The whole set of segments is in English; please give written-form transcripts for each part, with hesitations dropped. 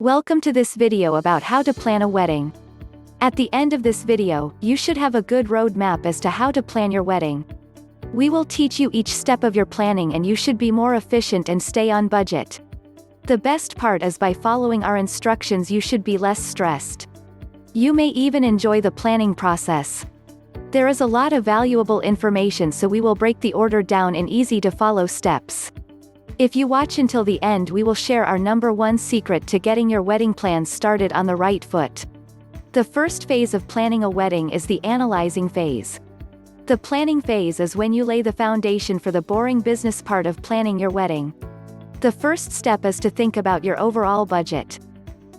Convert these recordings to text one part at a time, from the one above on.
Welcome to this video about how to plan a wedding. At the end of this video, you should have a good roadmap as to how to plan your wedding. We will teach you each step of your planning and you should be more efficient and stay on budget. The best part is by following our instructions you should be less stressed. You may even enjoy the planning process. There is a lot of valuable information, so we will break the order down in easy to follow steps. If you watch until the end, we will share our number one secret to getting your wedding plans started on the right foot. The first phase of planning a wedding is the analyzing phase. The planning phase is when you lay the foundation for the boring business part of planning your wedding. The first step is to think about your overall budget.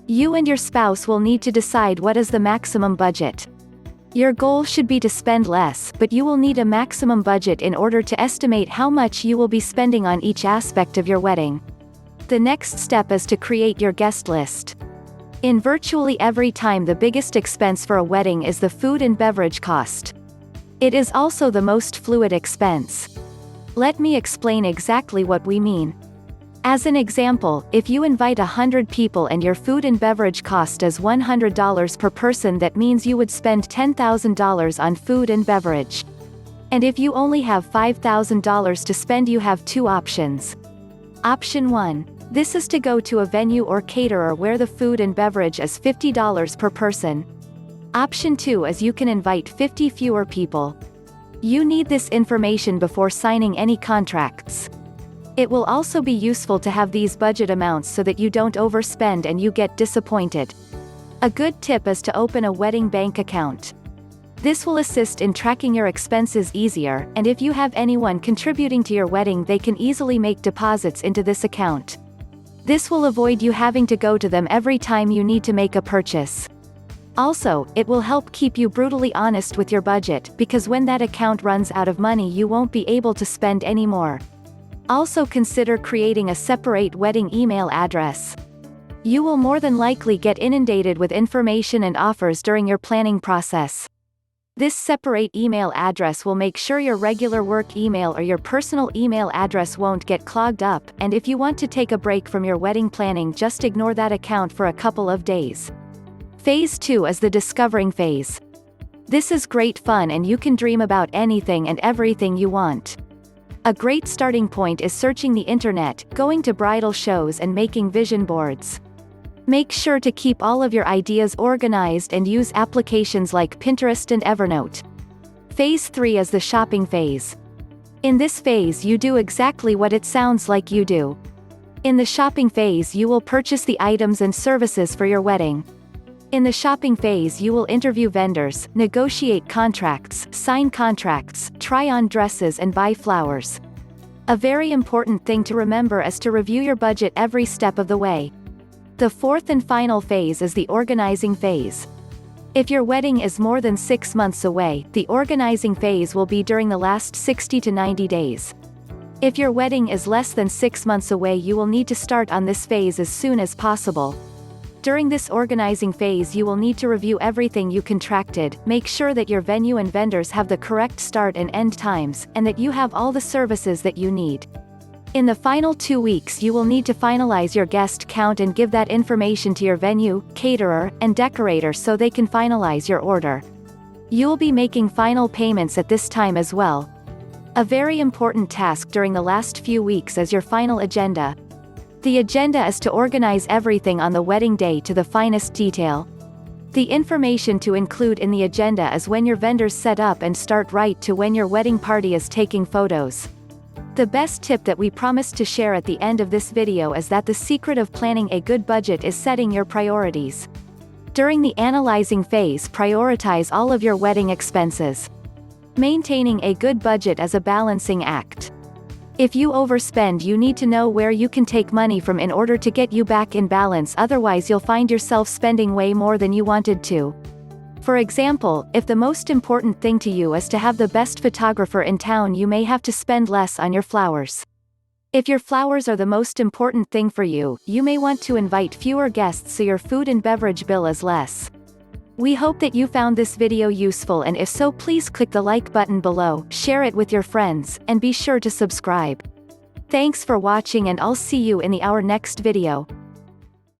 You and your spouse will need to decide what is the maximum budget. Your goal should be to spend less, but you will need a maximum budget in order to estimate how much you will be spending on each aspect of your wedding. The next step is to create your guest list. In virtually every time, the biggest expense for a wedding is the food and beverage cost. It is also the most fluid expense. Let me explain exactly what we mean. As an example, if you invite 100 people and your food and beverage cost is $100 per person, that means you would spend $10,000 on food and beverage. And if you only have $5,000 to spend, you have two options. Option 1. This is to go to a venue or caterer where the food and beverage is $50 per person. Option 2 is you can invite 50 fewer people. You need this information before signing any contracts. It will also be useful to have these budget amounts so that you don't overspend and you get disappointed. A good tip is to open a wedding bank account. This will assist in tracking your expenses easier, and if you have anyone contributing to your wedding, they can easily make deposits into this account. This will avoid you having to go to them every time you need to make a purchase. Also, it will help keep you brutally honest with your budget, because when that account runs out of money, you won't be able to spend any more. Also consider creating a separate wedding email address. You will more than likely get inundated with information and offers during your planning process. This separate email address will make sure your regular work email or your personal email address won't get clogged up, and if you want to take a break from your wedding planning, just ignore that account for a couple of days. Phase 2 is the discovering phase. This is great fun and you can dream about anything and everything you want. A great starting point is searching the internet, going to bridal shows and making vision boards. Make sure to keep all of your ideas organized and use applications like Pinterest and Evernote. Phase 3 is the shopping phase. In this phase, you do exactly what it sounds like you do. In the shopping phase, you will purchase the items and services for your wedding. In the shopping phase, you will interview vendors, negotiate contracts, sign contracts, try on dresses and buy flowers. A very important thing to remember is to review your budget every step of the way. The fourth and final phase is the organizing phase. If your wedding is more than 6 months away, the organizing phase will be during the last 60 to 90 days. If your wedding is less than 6 months away, you will need to start on this phase as soon as possible. During this organizing phase, you will need to review everything you contracted, make sure that your venue and vendors have the correct start and end times, and that you have all the services that you need. In the final 2 weeks, you will need to finalize your guest count and give that information to your venue, caterer, and decorator so they can finalize your order. You will be making final payments at this time as well. A very important task during the last few weeks is your final agenda. The agenda is to organize everything on the wedding day to the finest detail. The information to include in the agenda is when your vendors set up and start right to when your wedding party is taking photos. The best tip that we promised to share at the end of this video is that the secret of planning a good budget is setting your priorities. During the analyzing phase, prioritize all of your wedding expenses. Maintaining a good budget is a balancing act. If you overspend, you need to know where you can take money from in order to get you back in balance, otherwise you'll find yourself spending way more than you wanted to. For example, if the most important thing to you is to have the best photographer in town, you may have to spend less on your flowers. If your flowers are the most important thing for you, you may want to invite fewer guests so your food and beverage bill is less. We hope that you found this video useful, and if so, please click the like button below, share it with your friends, and be sure to subscribe. Thanks for watching, and I'll see you in our next video.